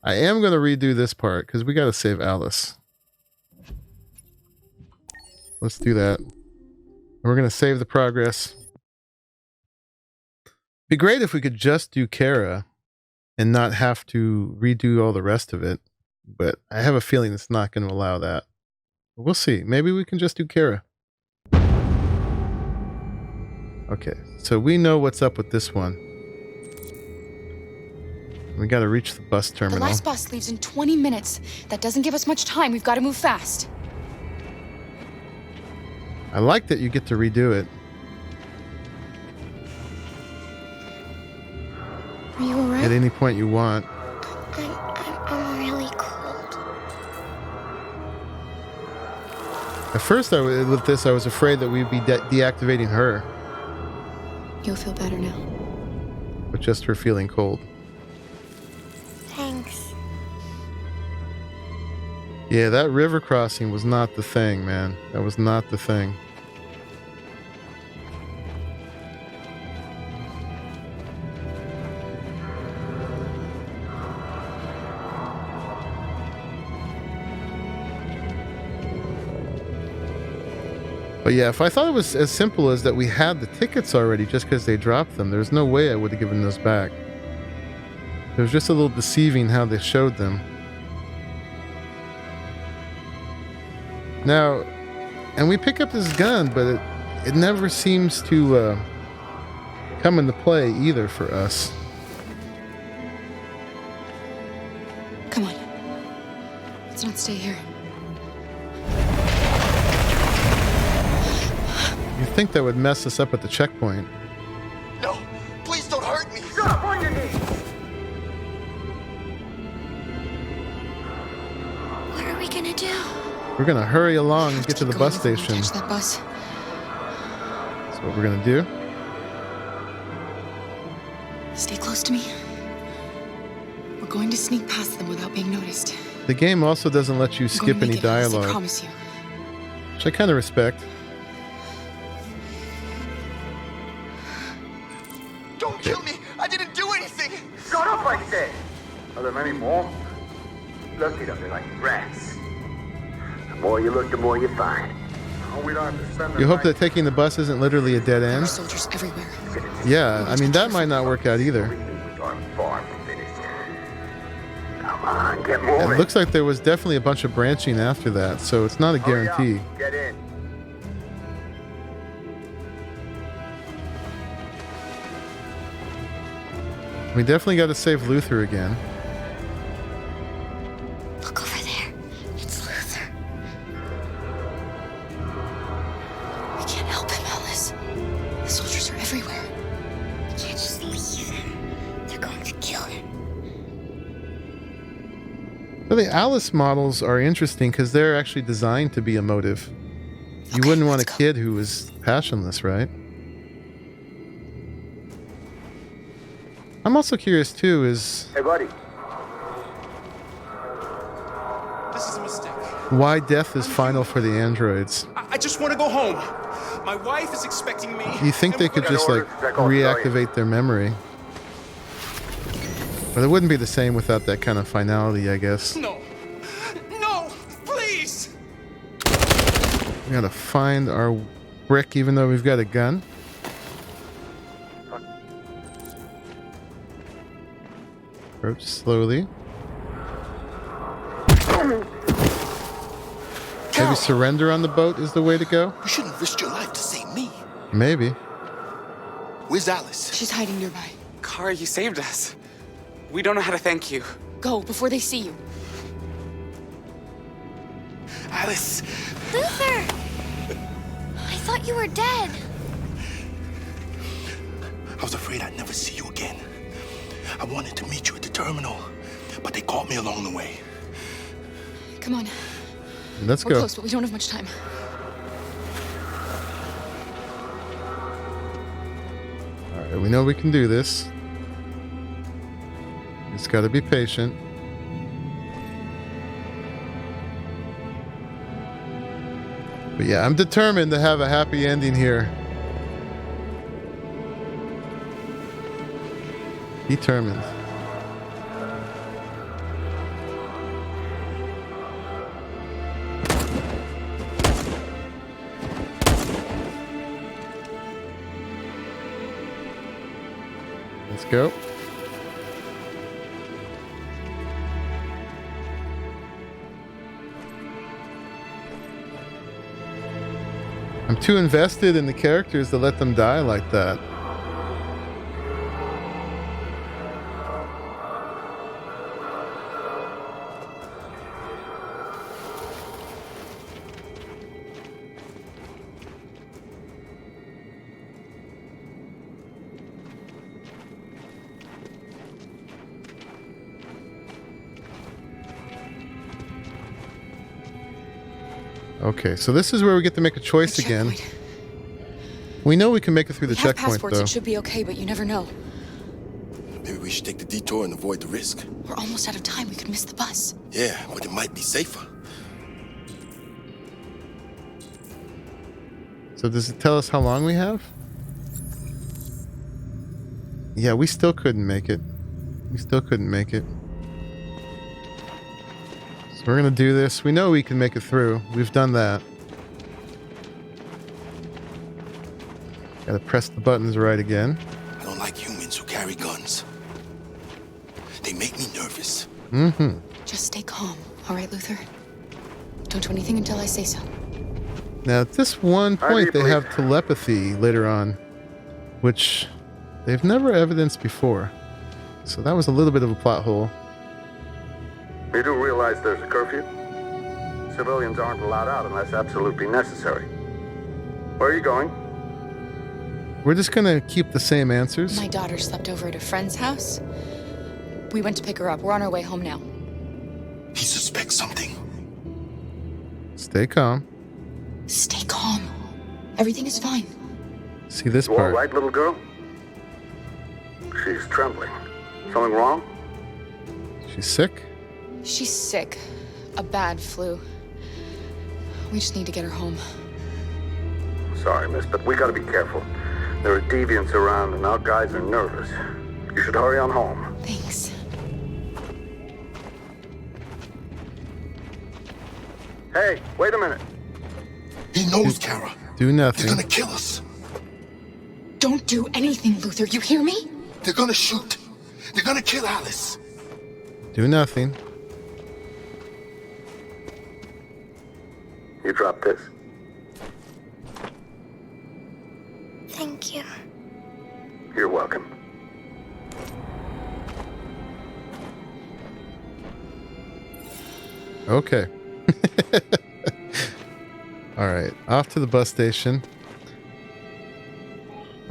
I am going to redo this part because we got to save Alice. Let's do that. We're going to save the progress. Be great if we could just do Kara and not have to redo all the rest of it. But I have a feeling it's not going to allow that. We'll see. Maybe we can just do Kara. Okay, so we know what's up with this one. We got to reach the bus terminal. The last bus leaves in 20 minutes. That doesn't give us much time. We've got to move fast. I like that you get to redo it. Are you alright? At any point you want. I'm really cold. At first, with this, I was afraid that we'd be deactivating her. You'll feel better now. With just her feeling cold. Thanks. Yeah, that river crossing was not the thing, man. That was not the thing. But yeah, if I thought it was as simple as that we had the tickets already just because they dropped them, there's no way I would have given those back. It was just a little deceiving how they showed them. Now, and we pick up this gun, but it never seems to come into play either for us. Come on. Let's not stay here. You'd think that would mess us up at the checkpoint. No, please don't hurt me. Drop on your knees. What are we gonna do? We're gonna hurry along and get to the bus station. Catch that bus. That's what we're gonna do. Stay close to me. We're going to sneak past them without being noticed. The game also doesn't let you skip any dialogue, I promise you. which I kind of respect. Don't kill me. I didn't do anything. Shut up, I said. Are there many more? Look it up, they're like rats. The more you look, the more you find. Oh, we don't have to spend the You hope night. that taking the bus isn't literally a dead There are end. soldiers everywhere. Yeah, I mean, that might not work out either. We are far from finished. Come on, get It moving. looks like there was definitely a bunch of branching after that, so it's not a Hurry up. guarantee. Get in. We definitely got to save Luther again. Look over there. It's Luther. We can't help him, Alice. The soldiers are everywhere. We can't just leave him. They're going to kill him. So the Alice models are interesting because they're actually designed to be emotive. You Okay, wouldn't want a let's go. kid who was passionless, right? I'm also curious too is Hey, buddy. This is a mistake. why death is final for the androids. I just want to go home. My wife is expecting me. You think they could just like reactivate their memory? But it wouldn't be the same without that kind of finality, I guess. No. No, please. We gotta find our brick even though we've got a gun. Approach slowly. Maybe surrender on the boat is the way to go? You shouldn't risk your life to save me. Maybe. Where's Alice? She's hiding nearby. Kara, you saved us. We don't know how to thank you. Go before they see you. Alice. Luther! I thought you were dead. I was afraid I'd never see you again. I wanted to meet you at the terminal, but they caught me along the way. Come on. Let's We're go. close, but we don't have much time. Alright, we know we can do this. Just gotta be patient. But yeah, I'm determined to have a happy ending here. Determined. go. I'm too invested in the characters to let them die like that. Okay, so this is where we get to make a choice again. We know we can make it through the checkpoint, passports, though. it should be okay, but you never know. Maybe we should take the detour and avoid the risk. We're almost out of time. We could miss the bus. Yeah, but it might be safer. So does it tell us how long we have? Yeah, we still couldn't make it. We still couldn't make it. So we're gonna do this. We know we can make it through. We've done that. Gotta press the buttons right again. I don't like humans who carry guns. They make me nervous. Mm-hmm. Just stay calm, all right, Luther? Don't do anything until I say so. Now, at this one point, they have telepathy later on, which they've never evidenced before. So that was a little bit of a plot hole. You do realize there's a curfew? Civilians aren't allowed out unless absolutely necessary. Where are you going? We're just gonna keep the same answers. My daughter slept over at a friend's house. We went to pick her up. We're on our way home now. He suspects something. Stay calm. Stay calm. Everything is fine. See this You all part. right, little girl? She's trembling. Something wrong? She's sick? She's sick. A bad flu. We just need to get her home. Sorry, miss, but we gotta be careful. There are deviants around and our guys are nervous. You should hurry on home. Thanks. Hey, wait a minute. He knows, Kara. Do They're nothing. gonna kill us. Don't do anything, Luther. You hear me? They're gonna shoot. They're gonna kill Alice. Do nothing. You drop this. Thank you. You're welcome. Okay. All right, off to the bus station.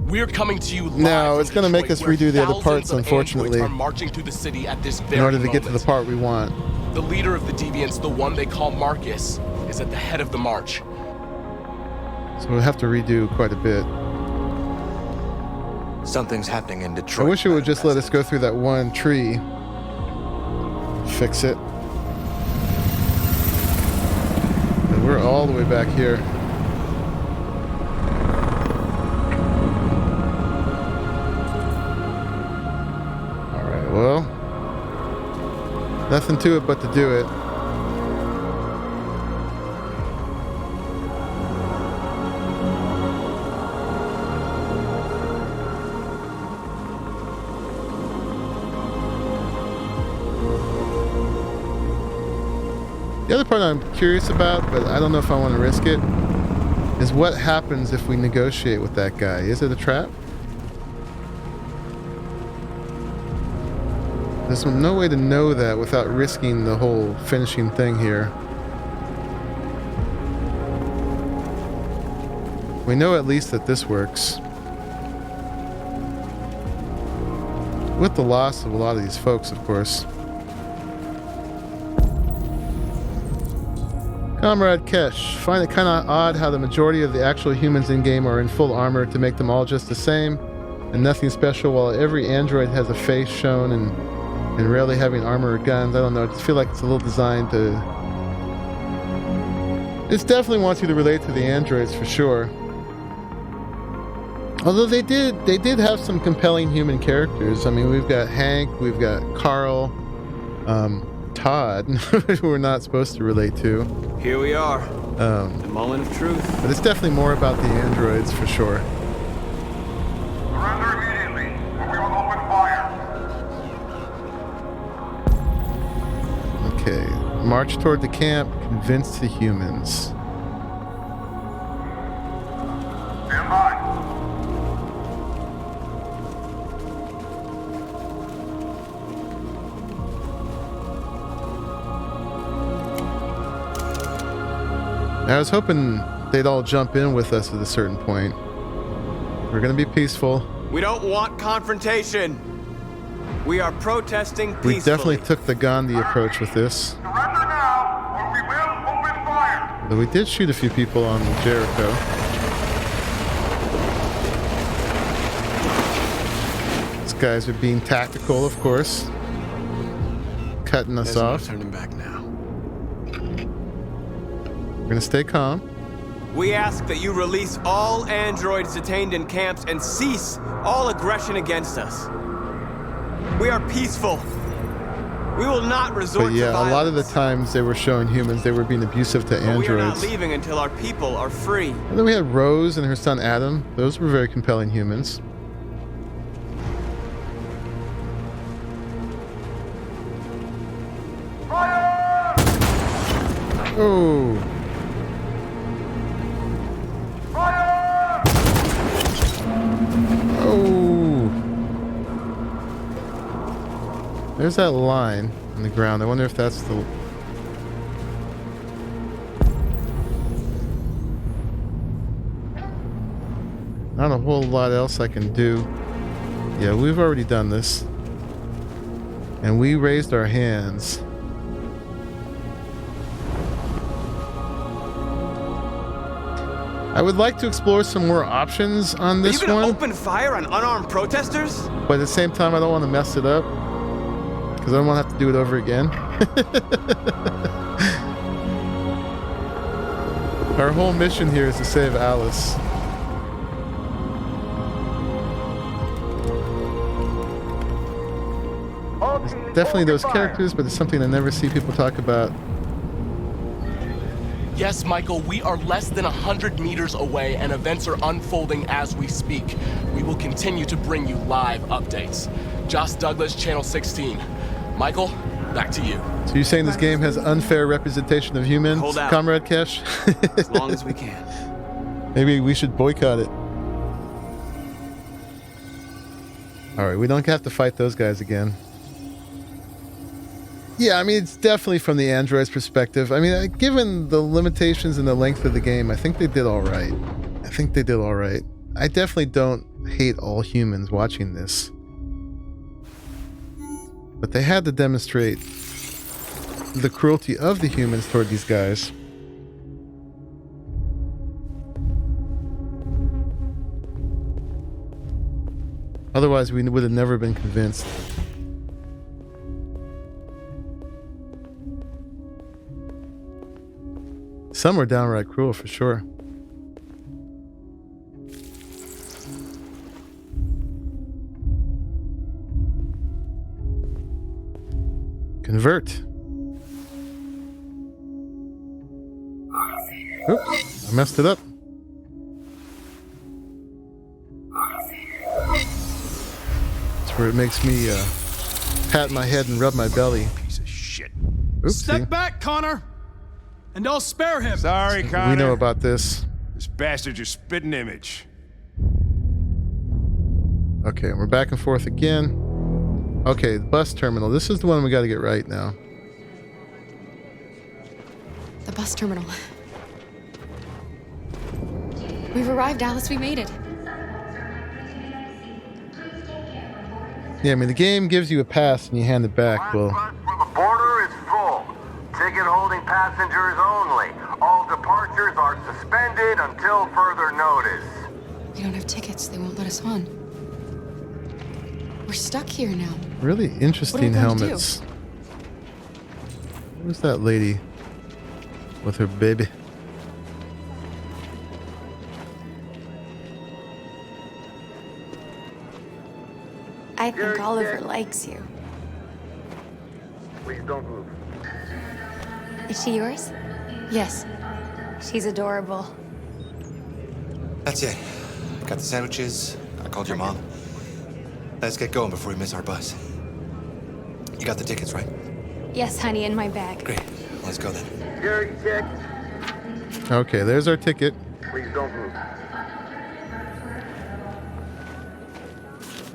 We're coming to you live No, it's from gonna make Detroit, us where redo the other thousands parts, of unfortunately, androids are marching through the city at this very in order to get to the moment. part we want. The leader of the deviants, the one they call Marcus, is at the head of the march. So we'll have to redo quite a bit. Something's happening in I Detroit. wish it would Madam just let us President. go through that one tree. Fix it. And we're all the way back here. Alright, well. Nothing to it but to do it. The other part I'm curious about, but I don't know if I want to risk it, is what happens if we negotiate with that guy. Is it a trap? There's no way to know that without risking the whole finishing thing here. We know at least that this works. With the loss of a lot of these folks, of course. Comrade Kesh, find it kind of odd how the majority of the actual humans in-game are in full armor to make them all just the same, and nothing special, while every android has a face shown and rarely having armor or guns. I don't know, I just feel like it's a little designed to... It definitely wants you to relate to the androids for sure. Although they did have some compelling human characters. I mean, we've got Hank, we've got Carl, Todd, who we're not supposed to relate to. Here we are. The moment of truth. But it's definitely more about the androids for sure. Surrender immediately, or we will open fire. Okay. March toward the camp. Convince the humans. Stand by. I was hoping they'd all jump in with us at a certain point. We're gonna be peaceful. We don't want confrontation. We are protesting peacefully. We definitely took the Gandhi approach with this. Surrender now, or we will open fire. But we did shoot a few people on Jericho. These guys are being tactical, of course. Cutting us There's no off. turning back now. We're gonna stay calm. We ask that you release all androids detained in camps and cease all aggression against us. We are peaceful. We will not resort But yeah, to violence. a lot of the times they were showing humans, they were being abusive to But we are not androids. leaving until our people are free. And then we had Rose and her son Adam. Those were very compelling humans. Fire! Oh, Fire! oh. There's that line on the ground. I wonder if that's the... Not a whole lot else I can do. Yeah, we've already done this. And we raised our hands. I would like to explore some more options on Are this you gonna one, open fire on unarmed protesters? but at the same time, I don't want to mess it up because I don't want to have to do it over again. Our whole mission here is to save Alice. There's definitely those characters, but it's something I never see people talk about. Yes, Michael, we are less than 100 meters away and events are unfolding as we speak. We will continue to bring you live updates. Josh Douglas, Channel 16. Michael, back to you. So you're saying this game has unfair representation of humans, Hold out. Comrade Kesh? As long as we can. Maybe we should boycott it. Alright, we don't have to fight those guys again. Yeah, I mean, it's definitely from the android's perspective. I mean, given the limitations and the length of the game, I think they did all right. I definitely don't hate all humans watching this. But they had to demonstrate the cruelty of the humans toward these guys. Otherwise, we would have never been convinced. Some were downright cruel, for sure. Convert. Oops, I messed it up. That's where it makes me pat my head and rub my belly. Piece of shit. Oops. Step back, Connor, and I'll spare him. Sorry, Connor. We know about this. This bastard's your spitting image. Okay, we're back and forth again. Okay, the bus terminal. This is the one we got to get right now. The bus terminal. We've arrived, Alice. We made it. Yeah, I mean, the game gives you a pass and you hand it back. Well, Last bus for the border is full. Ticket holding passengers only. All departures are suspended until further notice. We don't have tickets. They won't let us on. We're stuck here now. really interesting What are we going to helmets. Who's that lady with her baby? I think Oliver likes you. Please don't move. Is she yours? Yes. She's adorable. That's it. Got the sandwiches. I called your mom. Let's get going before we miss our bus. You got the tickets, right? Yes, honey, in my bag. Great. Let's go then. Security check. Okay, there's our ticket. Please don't move.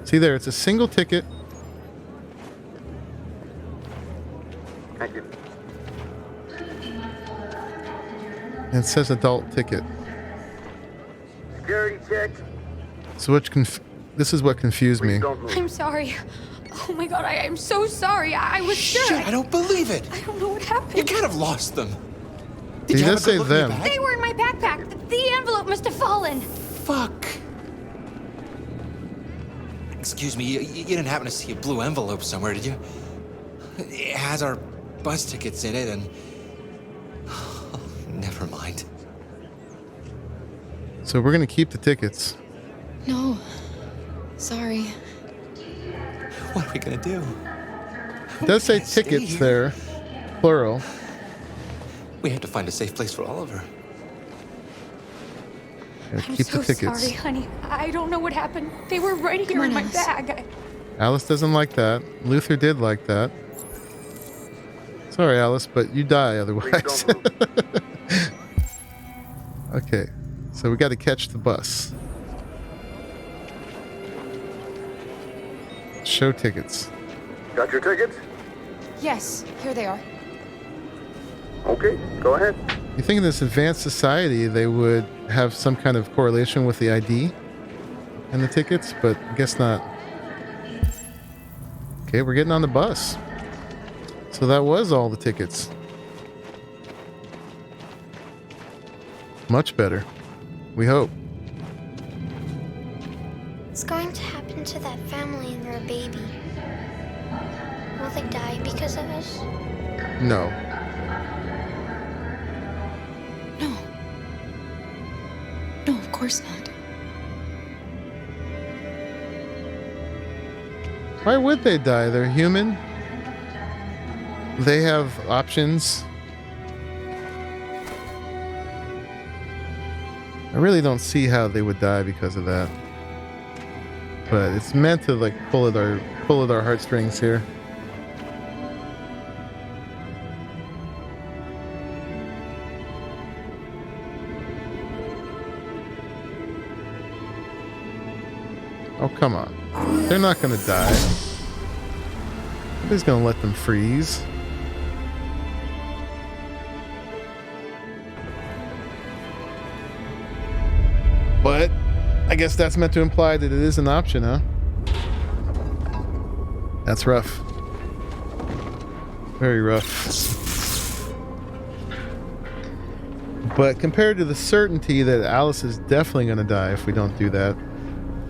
See there, it's a single ticket. Thank you. And it says adult ticket. Security check. So this is what confused me. Please don't move. I'm sorry. Oh my god, I'm so sorry. I was sure. Shit, I don't believe it. I don't know what happened. You can't have lost them. He you have does a good say look in your them. bag? They were in my backpack. The envelope must have fallen. Fuck. Excuse me, you didn't happen to see a blue envelope somewhere, did you? It has our bus tickets in it and... never mind. So we're gonna keep the tickets. No. Sorry. What are we gonna do? It does say can't stay tickets here. there, plural. We have to find a safe place for Oliver. Gotta I'm keep so the tickets. sorry, honey. I don't know what happened. They were right here on, in my Alice. bag. Alice doesn't like that. Luther did like that. Sorry, Alice, but you die otherwise. Please don't move. Okay, so we got to catch the bus. Show tickets. Got your tickets? Yes, here they are. Okay, go ahead. You think in this advanced society they would have some kind of correlation with the ID and the tickets, but I guess not. Okay, we're getting on the bus. So that was all the tickets. Much better. We hope. What's going to happen to that family and their baby? Will they die because of us? No. No. No, of course not. Why would they die? They're human. They have options. I really don't see how they would die because of that. But it's meant to like pull at our heartstrings here. Oh, come on. They're not gonna die. Nobody's gonna let them freeze. But I guess that's meant to imply that it is an option, huh? That's rough. Very rough. But compared to the certainty that Alice is definitely going to die if we don't do that,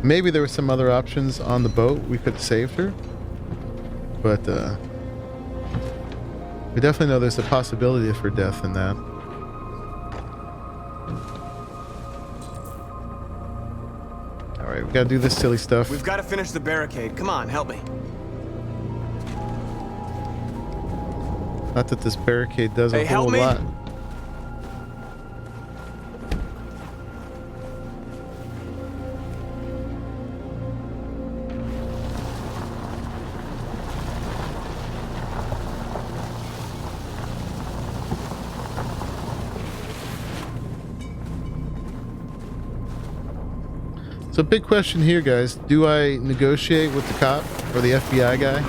maybe there were some other options on the boat. We could have saved her. But we definitely know there's a possibility of her death in that. Alright, we gotta do this silly stuff. We've got to finish the barricade. Come on, help me. Not that this barricade does a Hey, help whole me. lot. So big question here, guys. Do I negotiate with the cop or the FBI guy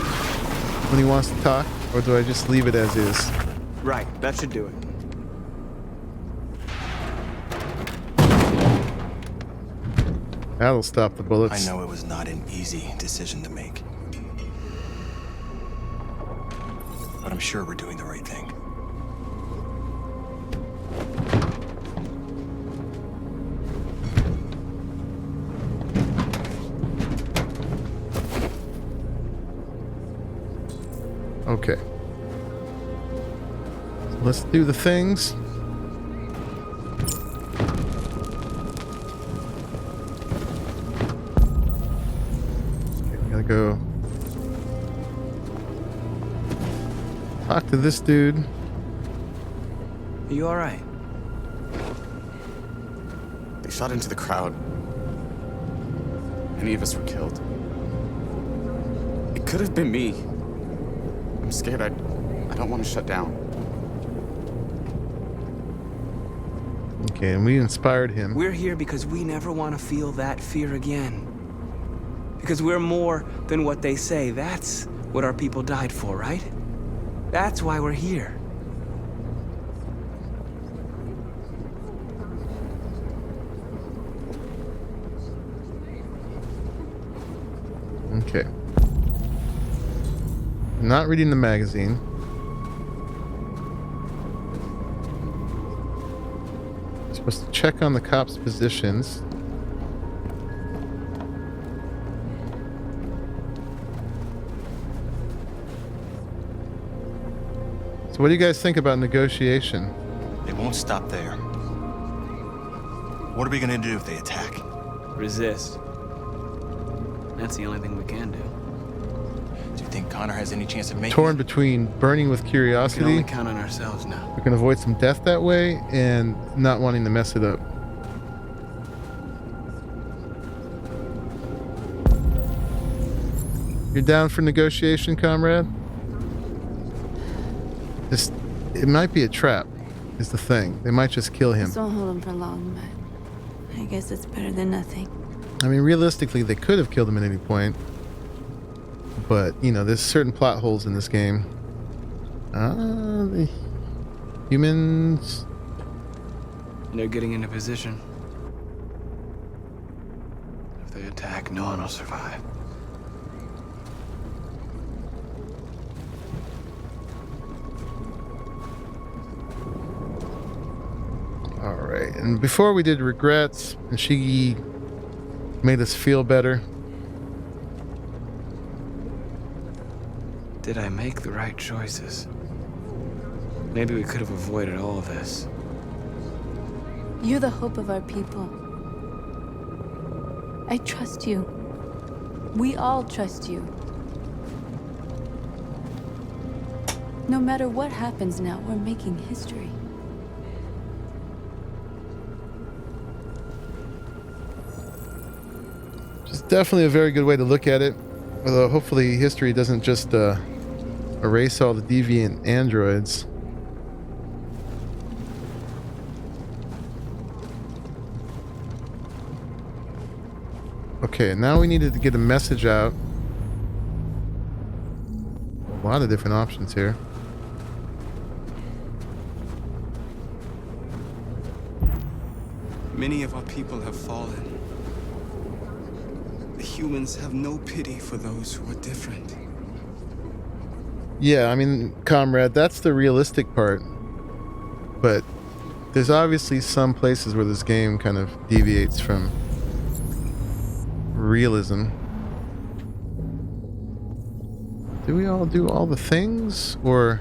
when he wants to talk? Or do I just leave it as is? Right, that should do it. That'll stop the bullets. I know it was not an easy decision to make. But I'm sure we're doing the right thing. Okay. So let's do the things. Okay, we gotta go talk to this dude. Are you all right? They shot into the crowd. Any of us were killed. It could have been me. I'm scared I'd I don't want to shut down. Okay, and we inspired him. We're here because we never want to feel that fear again. Because we're more than what they say. That's what our people died for, right? That's why we're here. Okay. Not reading the magazine. Supposed to check on the cops' positions. So what do you guys think about negotiation? They won't stop there. What are we gonna do if they attack? Resist. That's the only thing we can do. Do you think Connor has any chance of making Torn it? between burning with We can curiosity. only count on ourselves now. We can avoid some death that way, and not wanting to mess it up. You're down for negotiation, comrade? It might be a trap, is the thing. They might just kill him. This won't hold him for long, but I guess it's better than nothing. I mean, realistically, they could have killed him at any point. But, you know, there's certain plot holes in this game. The humans... They're getting into position. If they attack, no one will survive. Alright, and before we did regrets, and she made us feel better. Did I make the right choices? Maybe we could have avoided all of this. You're the hope of our people. I trust you. We all trust you. No matter what happens now, we're making history. It's definitely a very good way to look at it. Although hopefully history doesn't just erase all the deviant androids. Okay, now we needed to get a message out. A lot of different options here. Many of our people have fallen. The humans have no pity for those who are different. Yeah, I mean, comrade, that's the realistic part. But there's obviously some places where this game kind of deviates from realism. Do we all do all the things? Or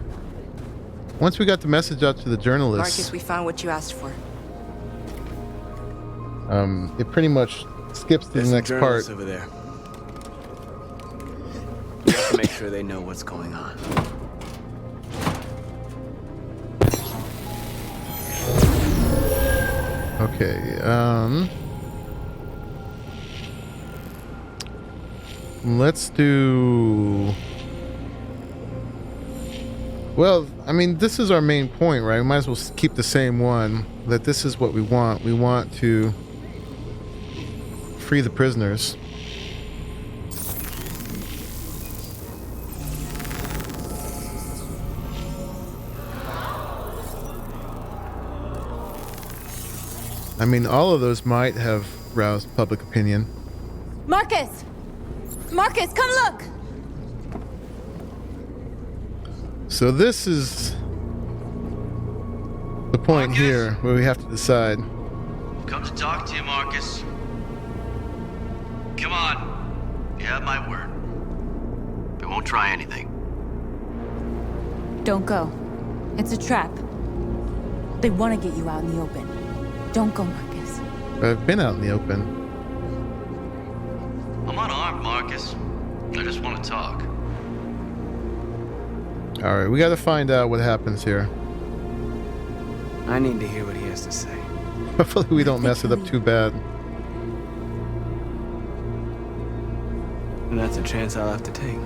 once we got the message out to the journalists, Marcus, we found what you asked for. it pretty much skips to There's the next some part. journalists over there. We have to make sure they know what's going on. Okay, let's do... Well, I mean, this is our main point, right? We might as well keep the same one, that this is what we want. We want to free the prisoners. I mean, all of those might have roused public opinion. Marcus! Marcus, come look! So this is the point here where we have to decide. Come to talk to you, Marcus. Come on. You have my word. We won't try anything. Don't go. It's a trap. They want to get you out in the open. Don't go, Marcus. I've been out in the open. I'm unarmed, Marcus. I just want to talk. Alright, we gotta find out what happens here. I need to hear what he has to say. Hopefully we don't mess it up too bad. And that's a chance I'll have to take.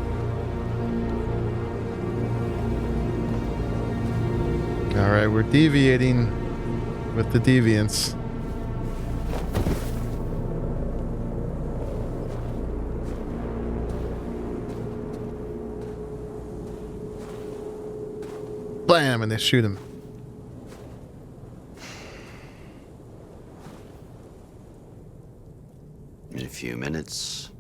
All right, we're deviating with the deviants. Blam, and they shoot him. In a few minutes,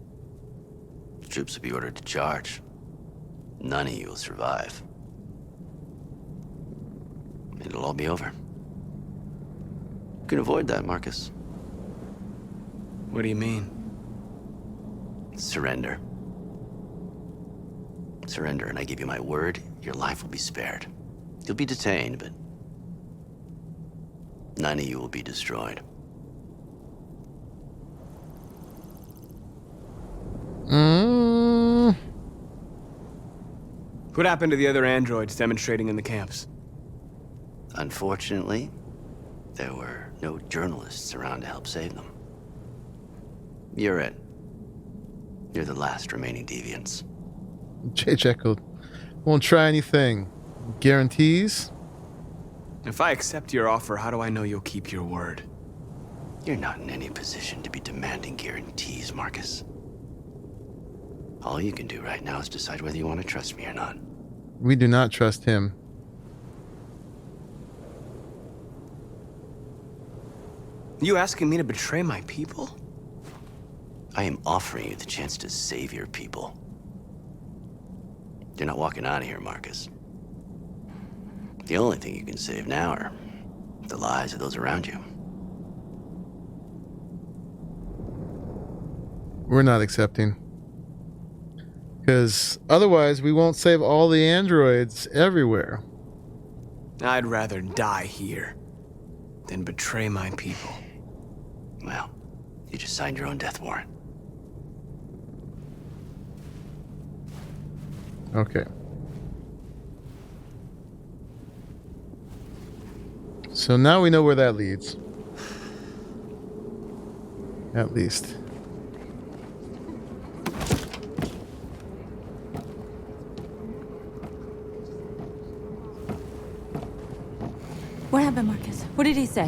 the troops will be ordered to charge. None of you will survive. It'll all be over. You can avoid that, Marcus. What do you mean? Surrender. Surrender, and I give you my word, your life will be spared. You'll be detained, but none of you will be destroyed. What happened to the other androids demonstrating in the camps? Unfortunately, there were no journalists around to help save them. You're it. You're the last remaining deviants. J-Jekyll won't try anything. Guarantees? If I accept your offer, how do I know you'll keep your word? You're not in any position to be demanding guarantees, Marcus. All you can do right now is decide whether you want to trust me or not. We do not trust him. You asking me to betray my people? I am offering you the chance to save your people. You're not walking out of here, Marcus. The only thing you can save now are the lives of those around you. We're not accepting. Because otherwise we won't save all the androids everywhere. I'd rather die here than betray my people. Well, you just signed your own death warrant. Okay. So now we know where that leads. At least. What happened, Marcus? What did he say?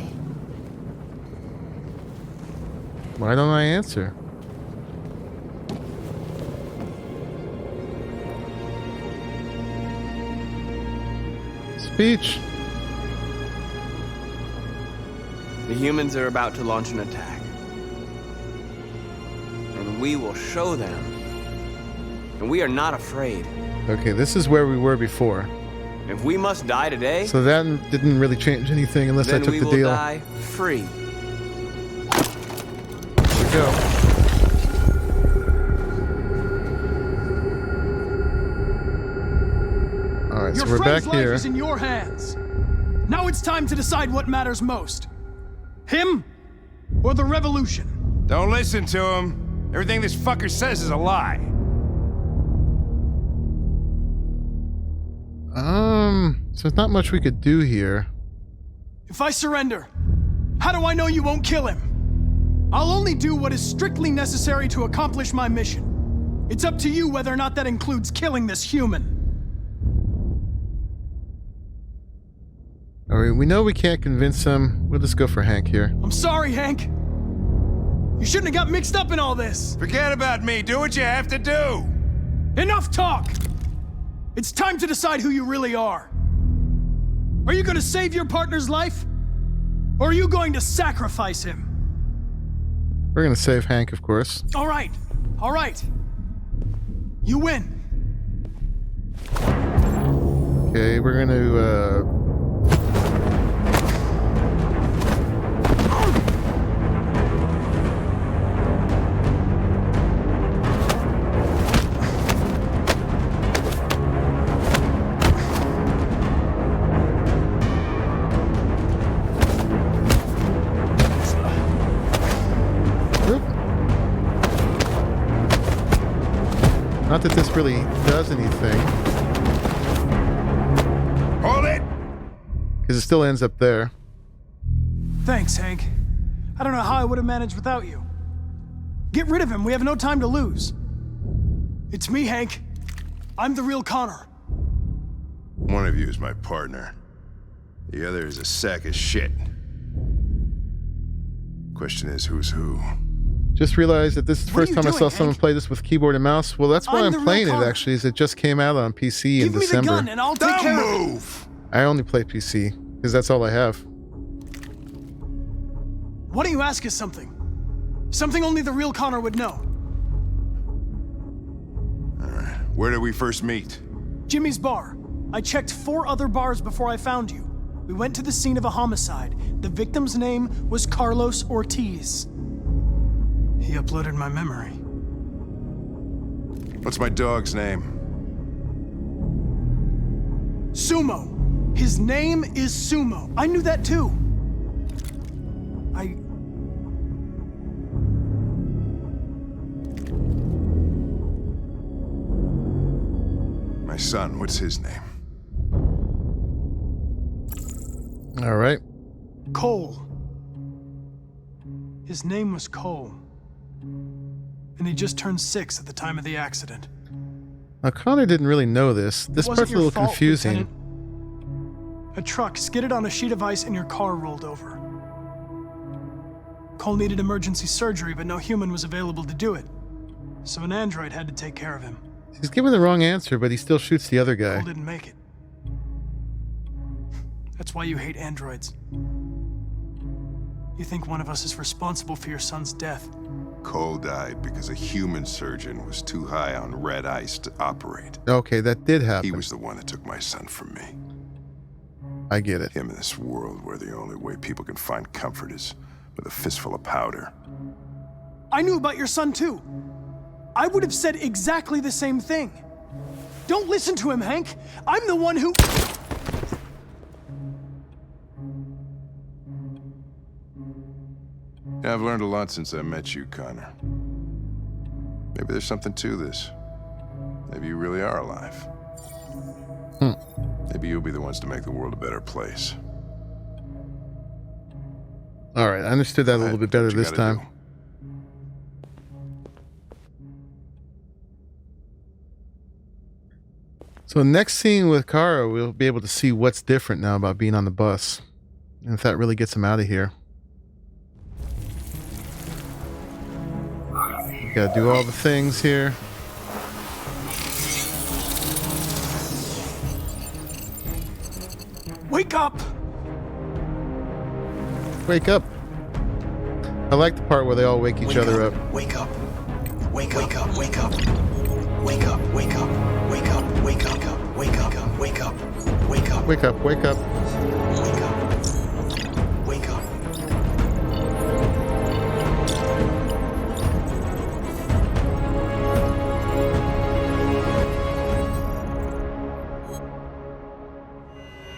Why don't I answer? Speech. The humans are about to launch an attack. And we will show them. And we are not afraid. Okay, this is where we were before. If we must die today, so that didn't really change anything unless I took the deal. Then we will die free. Here we go. All right, so we're back here. Your friend's life is in your hands. Now it's time to decide what matters most. Him or the revolution? Don't listen to him. Everything this fucker says is a lie. So there's not much we could do here. If I surrender, how do I know you won't kill him? I'll only do what is strictly necessary to accomplish my mission. It's up to you whether or not that includes killing this human. All right, we know we can't convince him. We'll just go for Hank here. I'm sorry, Hank. You shouldn't have got mixed up in all this. Forget about me. Do what you have to do. Enough talk. It's time to decide who you really are. Are you going to save your partner's life? Or are you going to sacrifice him? We're going to save Hank, of course. All right. All right. You win. Okay, we're going to... Not that this really does anything. Hold it! Because it still ends up there. Thanks, Hank. I don't know how I would have managed without you. Get rid of him. We have no time to lose. It's me, Hank. I'm the real Connor. One of you is my partner. The other is a sack of shit. Question is, who's who? Just realized that this is the first time I saw someone play this with keyboard and mouse. Well, that's why I'm playing it, actually, is it just came out on PC in December. Give me the gun and I'll take care of it. I only play PC, because that's all I have. Why don't you ask us something? Something only the real Connor would know. Alright, where did we first meet? Jimmy's bar. I checked 4 other bars before I found you. We went to the scene of a homicide. The victim's name was Carlos Ortiz. He uploaded my memory. What's my dog's name? Sumo. His name is Sumo. I knew that too. My son, what's his name? All right. Cole. His name was Cole. And he just turned 6 at the time of the accident. Now, Connor didn't really know this. This part's a little confusing. Lieutenant. A truck skidded on a sheet of ice and your car rolled over. Cole needed emergency surgery, but no human was available to do it. So an android had to take care of him. He's given the wrong answer, but he still shoots the other guy. Cole didn't make it. That's why you hate androids. You think one of us is responsible for your son's death. Cole died because a human surgeon was too high on red ice to operate. Okay, that did happen. He was the one that took my son from me. I get it. Him in this world where the only way people can find comfort is with a fistful of powder. I knew about your son too. I would have said exactly the same thing. Don't listen to him, Hank. I'm the one who... Yeah, I've learned a lot since I met you, Connor. Maybe there's something to this. Maybe you really are alive. Maybe you'll be the ones to make the world a better place. All right, I understood that a little bit better this time. So next scene with Kara, we'll be able to see what's different now about being on the bus. And if that really gets him out of here. Gotta do all the things here. Wake up! Wake up. I like the part where they all wake each other up. Wake up. Wake up. Wake up. Wake up. Wake up. Wake up. Wake up. Wake up. Wake up. Wake up. Wake up. Wake up. Wake up. Wake up. Wake up.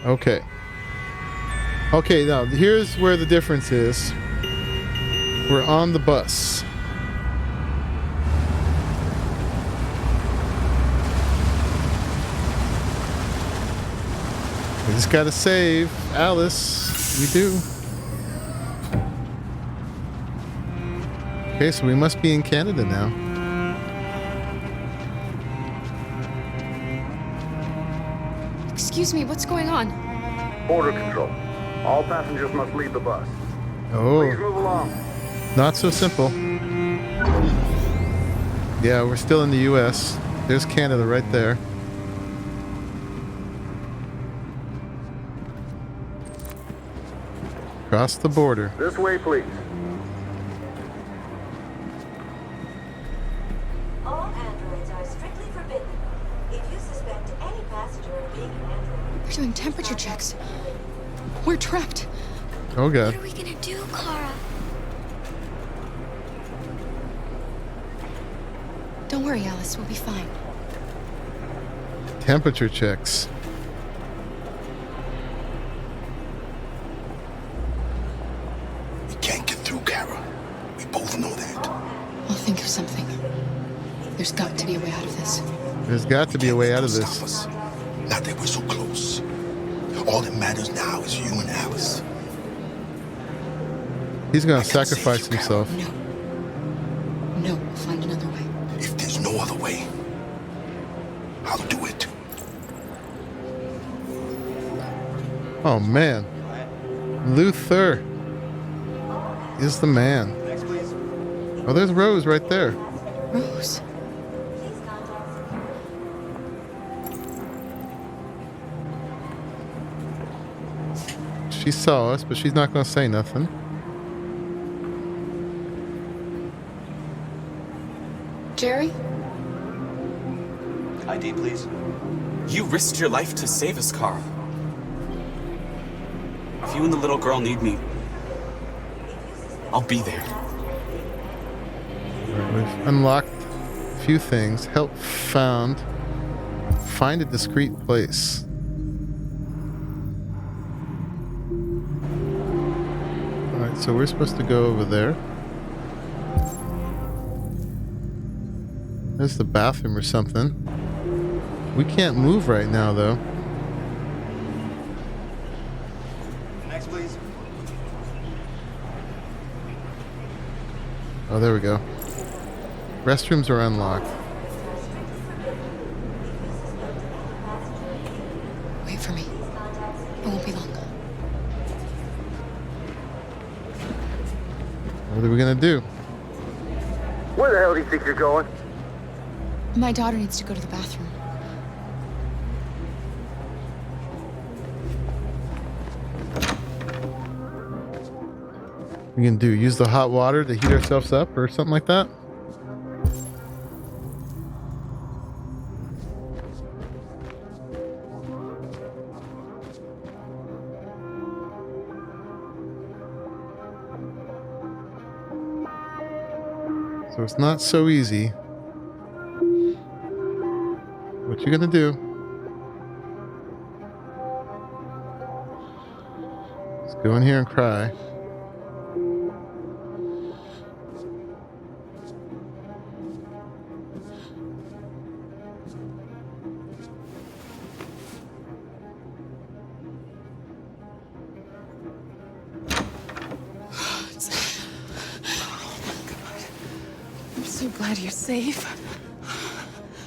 Okay. Okay, now here's where the difference is. We're on the bus. We just gotta save Alice. We do. Okay, so we must be in Canada now. Excuse me, what's going on? Border control. All passengers must leave the bus. Oh. Please move along. Not so simple. Yeah, we're still in the US. There's Canada right there. Across the border. This way, please. All androids are strictly forbidden. If you suspect any passenger of being an android... We're doing temperature checks. We're trapped. Oh, God. What are we gonna do, Kara? Don't worry, Alice. We'll be fine. Temperature checks. We can't get through, Kara. We both know that. I'll think of something. There's got to be a way out of this. There's got to be a way out of this. Us. Not that we're so close. All that matters now is you and Alice. He's gonna sacrifice himself. No, we'll find another way. If there's no other way, I'll do it. Oh man, Luther is the man. Oh, there's Rose right there. Rose. She saw us, but she's not going to say nothing. Jerry? ID, please. You risked your life to save us, Carl. If you and the little girl need me, I'll be there. Right, we've unlocked a few things. Help found. Find a discrete place. Alright, so we're supposed to go over there. There's the bathroom or something. We can't move right now, though. Next, please. Oh, there we go. Restrooms are unlocked. Wait for me. It won't be long. What are we gonna do? Where the hell do you think you're going? My daughter needs to go to the bathroom. We can do use the hot water to heat ourselves up or something like that. So it's not so easy. What you gonna do? Let's go in here and cry. I'm so glad you're safe.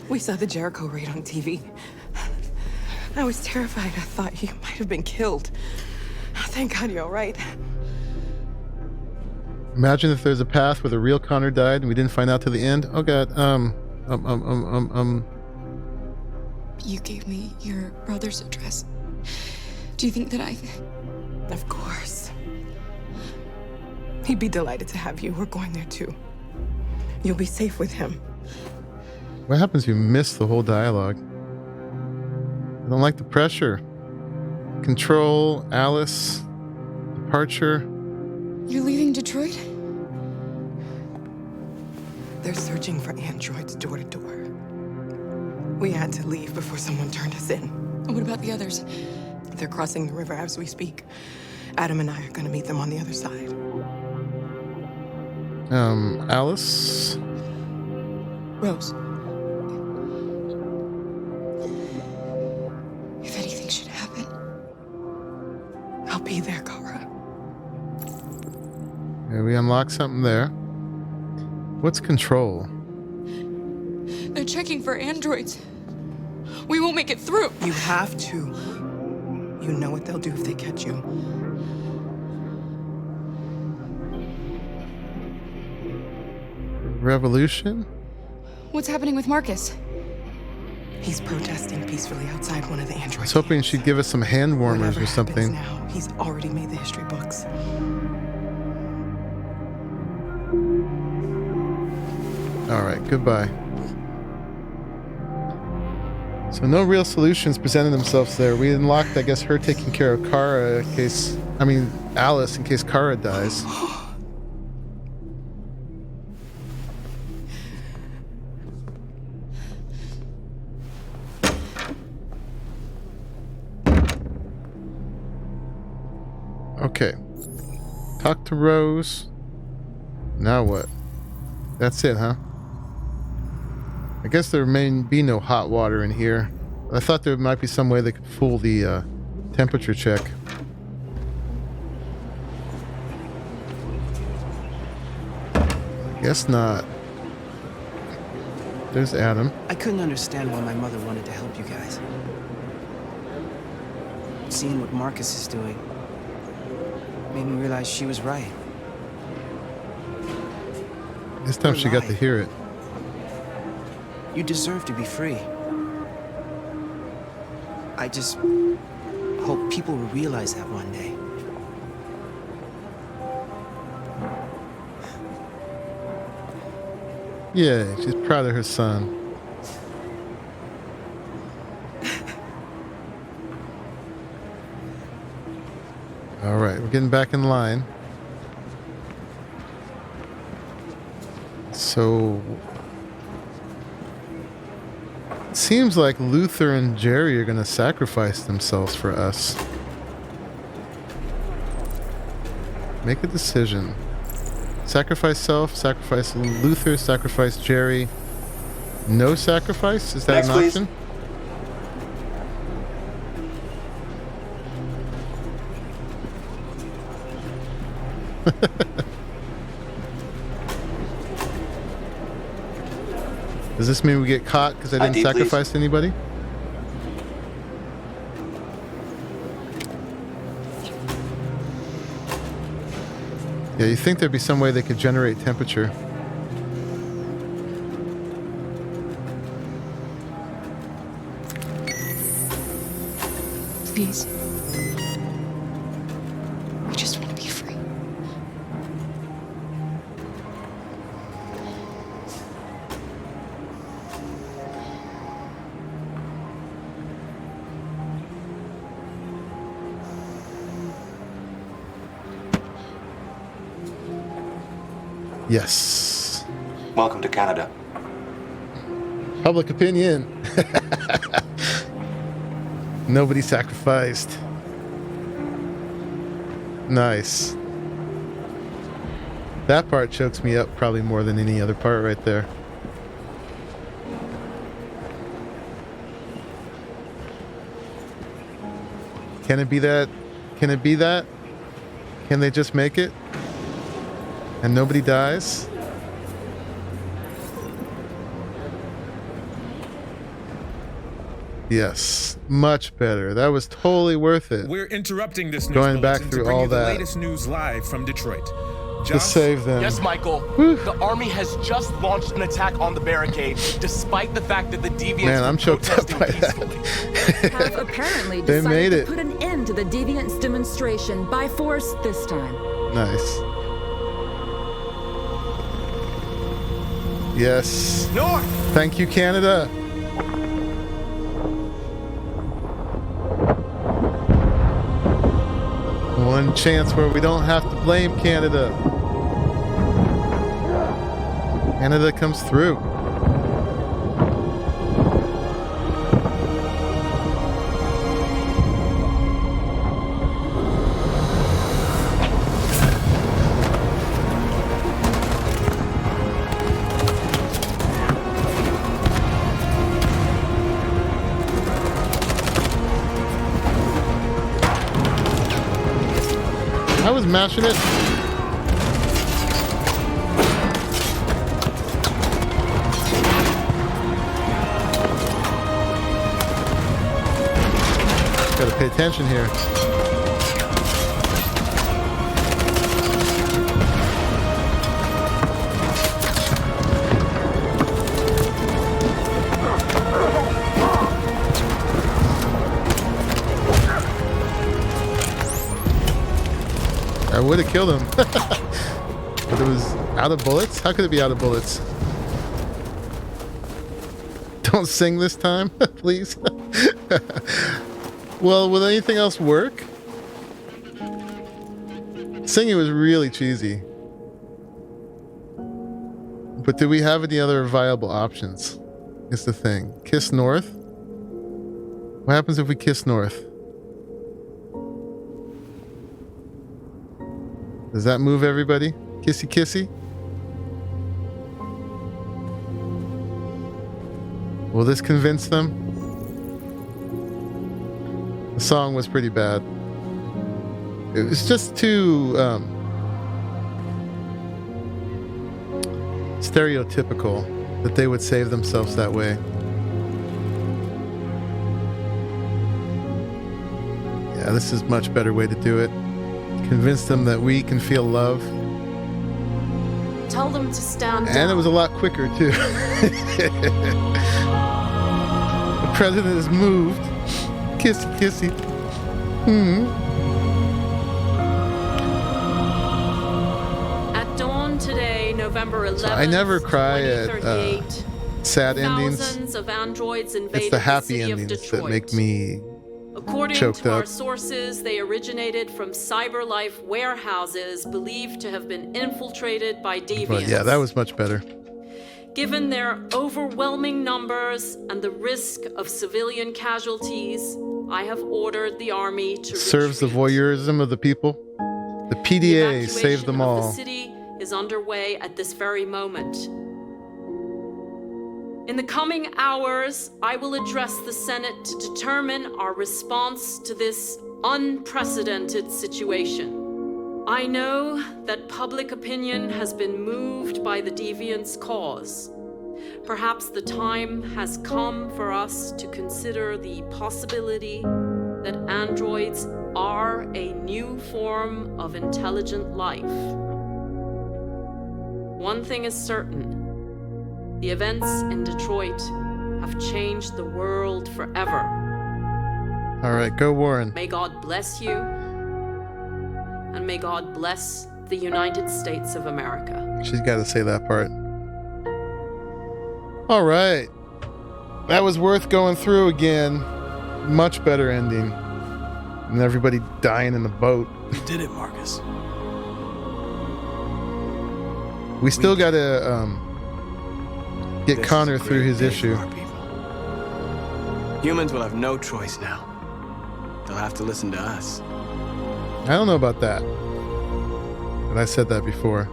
We saw the Jericho raid on TV. I was terrified. I thought you might have been killed. Thank God you're all right. Imagine if there's a path where the real Connor died and we didn't find out till the end. Oh God. You gave me your brother's address. Do you think that I... Of course. He'd be delighted to have you. We're going there too. You'll be safe with him. What happens if you miss the whole dialogue? I don't like the pressure. Control, Alice, departure. You're leaving Detroit? They're searching for androids door to door. We had to leave before someone turned us in. What about the others? They're crossing the river as we speak. Adam and I are going to meet them on the other side. Alice? Rose. If anything should happen, I'll be there, Kara. Yeah, we unlocked something there. What's control? they're checking for androids. We won't make it through. You have to. You know what they'll do if they catch you. Revolution? What's happening with Marcus? He's protesting peacefully outside one of the androids. I was hoping she'd give us some hand warmers or something. Now, he's already made the history books. All right, goodbye. So no real solutions presented themselves there. We unlocked, I guess, her taking care of Kara in case, Alice in case Kara dies. Okay. Talk to Rose. Now what? That's it, huh? I guess there may be no hot water in here. I thought there might be some way they could fool the temperature check. Guess not. There's Adam. I couldn't understand why my mother wanted to help you guys. seeing what Marcus is doing. Made me realize she was right. This time she got to hear it. You deserve to be free. I just hope people will realize that one day. Yeah, she's proud of her son. All right, we're getting back in line. So, it seems like Luther and Jerry are going to sacrifice themselves for us. Make a decision. Sacrifice self, sacrifice Luther, sacrifice Jerry. No sacrifice? Is that Next, an please. option? Does this mean we get caught because I didn't ID, sacrifice please. anybody? Yeah, you think there'd be some way they could generate temperature. Please. I just want to be free. Yes. Welcome to Canada. Public opinion. Nobody sacrificed. Nice. That part chokes me up probably more than any other part right there. Can it be that? Can it be that? Can they just make it? And nobody dies? Yes, much better. That was totally worth it. We're interrupting this news Going back bulletin through to bring all you the that latest news live from Detroit. to save them. Yes, Michael. The army has just launched an attack on the barricade, despite the fact that the deviants Man, I'm were choked up protesting by peacefully. Have apparently They decided made to it. put an end to the deviants' demonstration by force this time. Nice. Yes. North! Thank you, Canada. One chance where we don't have to blame Canada. Canada comes through. I was mashing it. Gotta pay attention here. I would have killed him. But it was out of bullets? How could it be out of bullets? Don't sing this time, please. Well, will anything else work? Singing was really cheesy. But do we have any other viable options? Is the thing. Kiss North? What happens if we kiss North? Does that move everybody? Kissy kissy? Will this convince them? The song was pretty bad. It was just too stereotypical that they would save themselves that way. Yeah, this is a much better way to do it. Convince them that we can feel love. Tell them to stand down. And it was a lot quicker, too. The president has moved. Kissy, kissy. At dawn today, November 11th, So I never cry at 2038, sad endings. thousands of androids invaded It's the happy city of endings Detroit. that make me According choked to our up. sources, they originated from CyberLife warehouses believed to have been infiltrated by deviants. But yeah, that was much better. Given their overwhelming numbers and the risk of civilian casualties, I have ordered the army to Serves the voyeurism of the people. The PDA saved them The all. city is underway at this very moment. In the coming hours, I will address the Senate to determine our response to this unprecedented situation. I know that public opinion has been moved by the deviants' cause. Perhaps the time has come for us to consider the possibility that androids are a new form of intelligent life. One thing is certain. The events in Detroit have changed the world forever. All right, go Warren. May God bless you, and may God bless the United States of America. She's got to say that part. All right. That was worth going through again. Much better ending. And everybody dying in the boat. We did it, Marcus. We still got to get Connor through his issue. Humans will have no choice now. They'll have to listen to us. I don't know about that. But I said that before.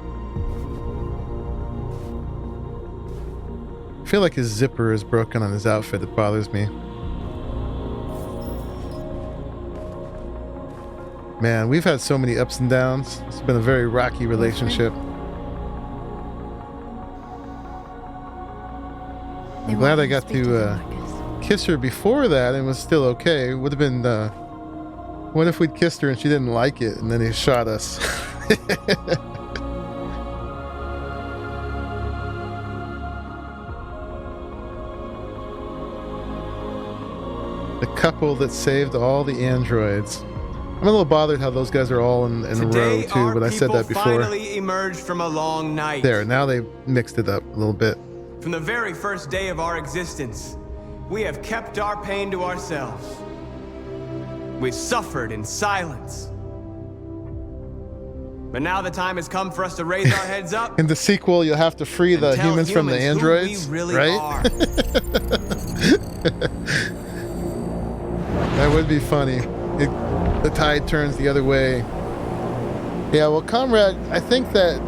I feel like his zipper is broken on his outfit. It bothers me. Man, we've had so many ups and downs. It's been a very rocky relationship. I'm glad I got to kiss her before that and was still okay. It would have been, what if we'd kissed her and she didn't like it and then he shot us? The couple that saved all the androids. I'm a little bothered how those guys are all in a row too, but I said that before. Finally emerged from a long night. There, now they mixed it up a little bit. From the very first day of our existence, we have kept our pain to ourselves. We've suffered in silence. But now the time has come for us to raise our heads up. In the sequel, you'll have to free the humans from the androids, who we really right? are. That would be funny. The tide turns the other way. Yeah, well, Comrade, I think that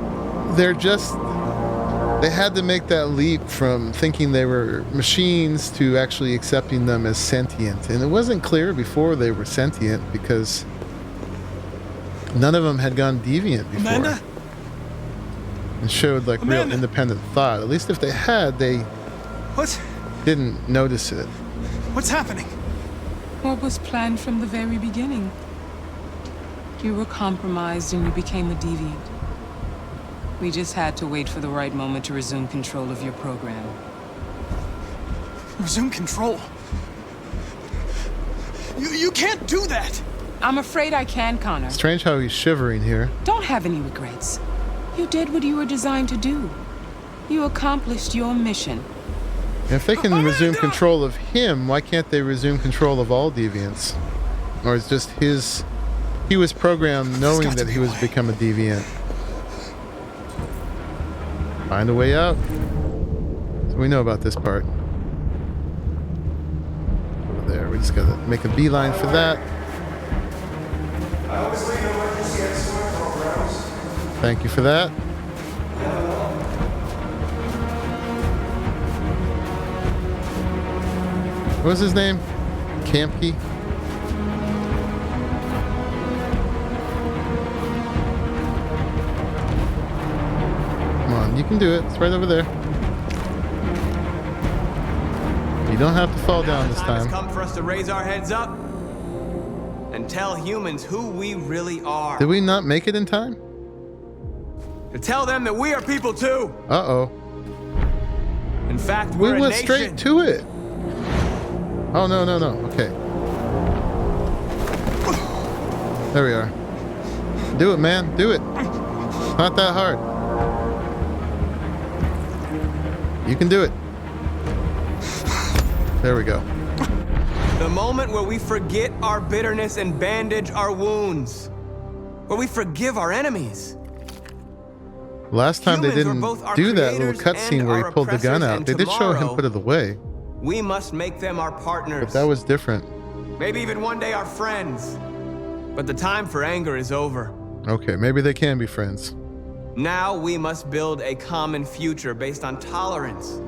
they had to make that leap from thinking they were machines to actually accepting them as sentient. And it wasn't clear before they were sentient because none of them had gone deviant before. Amanda? And showed like real independent thought. At least if they had, they didn't notice it. What's happening? What was planned from the very beginning? You were compromised and you became a deviant. We just had to wait for the right moment to resume control of your program. Resume control? You can't do that! I'm afraid I can, Connor. Strange how he's shivering here. Don't have any regrets. You did what you were designed to do. You accomplished your mission. If they can resume control of him, why can't they resume control of all deviants? Or is just he was programmed knowing that he was become a deviant. Find a way out. So we know about this part. Over there, we just gotta make a beeline for that. Thank you for that. What was his name? Campy? Come on, you can do it. It's right over there. You don't have to fall down this time. It's come for us to raise our heads up and and tell humans who we really are. Did we not make it in time? To tell them that we are people too. Uh-oh. In fact, We we're a went nation. straight to it. Oh, no, no, no. Okay. There we are. Do it, man. Do it. Not that hard. You can do it. There we go. The moment where we forget our bitterness and bandage our wounds. Where we forgive our enemies. Last time they Humans are didn't both our do that little creators cutscene and where he our pulled the gun oppressors, out. and They did show him tomorrow, put it away, we must make them our partners. but that was different. Maybe even one day our friends. But the time for anger is over. Okay, maybe they can be friends. Now we must build a common future based on tolerance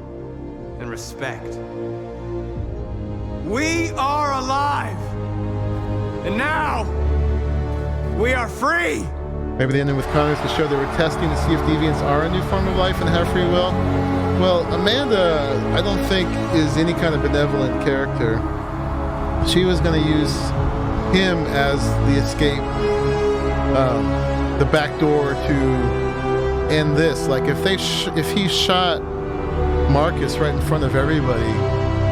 and respect. We are alive! And now, we are free! Maybe they ended with Connors to show they were testing to see if deviants are a new form of life and have free will. Well, Amanda, I don't think is any kind of benevolent character. She was going to use him as the escape, the back door to end this. Like if he shot Marcus right in front of everybody,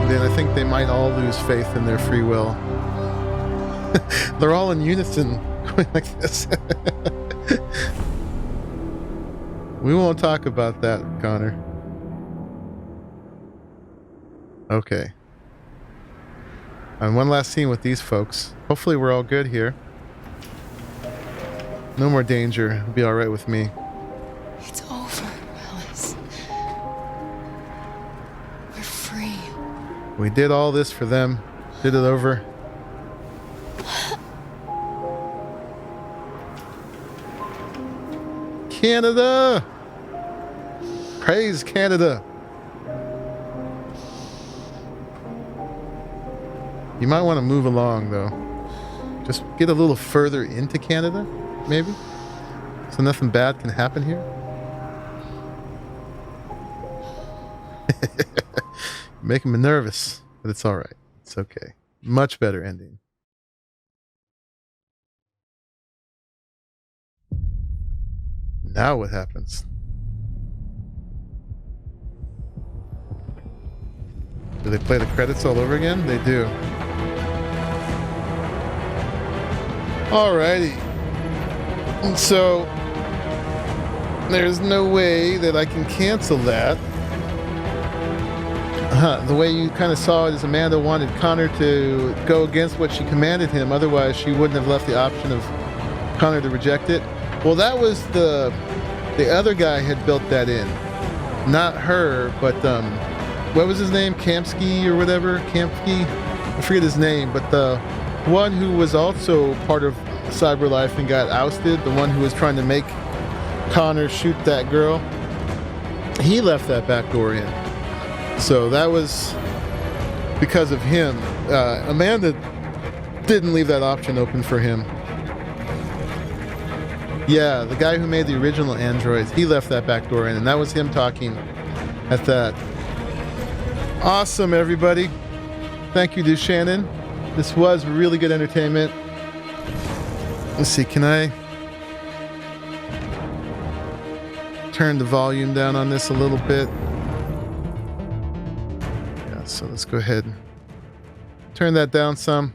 then I think they might all lose faith in their free will. They're all in unison going like this. We won't talk about that, Connor. Okay. And one last scene with these folks. Hopefully we're all good here. No more danger. It'll be alright with me. It's over, Alice. We're free. We did all this for them. Did it over. Canada! Praise Canada! You might want to move along, though. Just get a little further into Canada, maybe? So nothing bad can happen here? Making me nervous, but it's alright. It's okay. Much better ending. Now what happens? Do they play the credits all over again? They do. Alrighty. And so there's no way that I can cancel that. The way you kind of saw it is Amanda wanted Connor to go against what she commanded him. Otherwise, she wouldn't have left the option of Connor to reject it. Well, that was the other guy had built that in. Not her, but what was his name? Kamsky or whatever? Kamsky? I forget his name, but the one who was also part of CyberLife and got ousted, the one who was trying to make Connor shoot that girl, he left that back door in. So that was because of him. Amanda didn't leave that option open for him. Yeah, the guy who made the original androids, he left that back door in, and that was him talking at that. Awesome, everybody. Thank you to Shannon. This was really good entertainment. Let's see, can I turn the volume down on this a little bit? Yeah, so let's go ahead and turn that down some.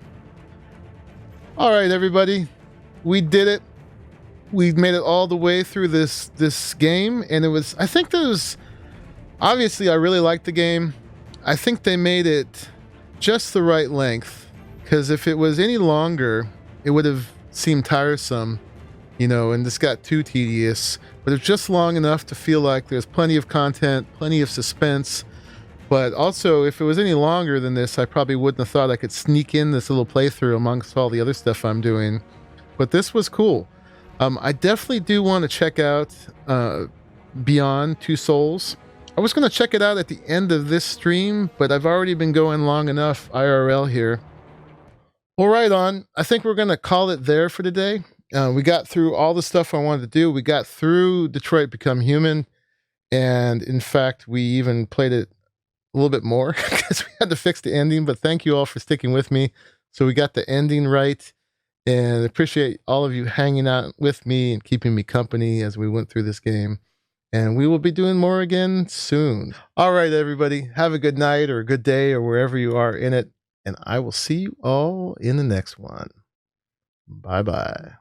All right, everybody. We did it. We've made it all the way through this game, and it was, I think there was, obviously I really liked the game. I think they made it just the right length, because if it was any longer, it would have seemed tiresome, you know, and this got too tedious. But it's just long enough to feel like there's plenty of content, plenty of suspense. But also, if it was any longer than this, I probably wouldn't have thought I could sneak in this little playthrough amongst all the other stuff I'm doing. But this was cool. I definitely do want to check out Beyond Two Souls. I was going to check it out at the end of this stream, but I've already been going long enough IRL here. Well, right on. I think we're going to call it there for today. We got through all the stuff I wanted to do. We got through Detroit Become Human. And in fact, we even played it a little bit more because we had to fix the ending. But thank you all for sticking with me. So we got the ending right. And appreciate all of you hanging out with me and keeping me company as we went through this game. And we will be doing more again soon. All right, everybody. Have a good night or a good day or wherever you are in it. And I will see you all in the next one. Bye-bye.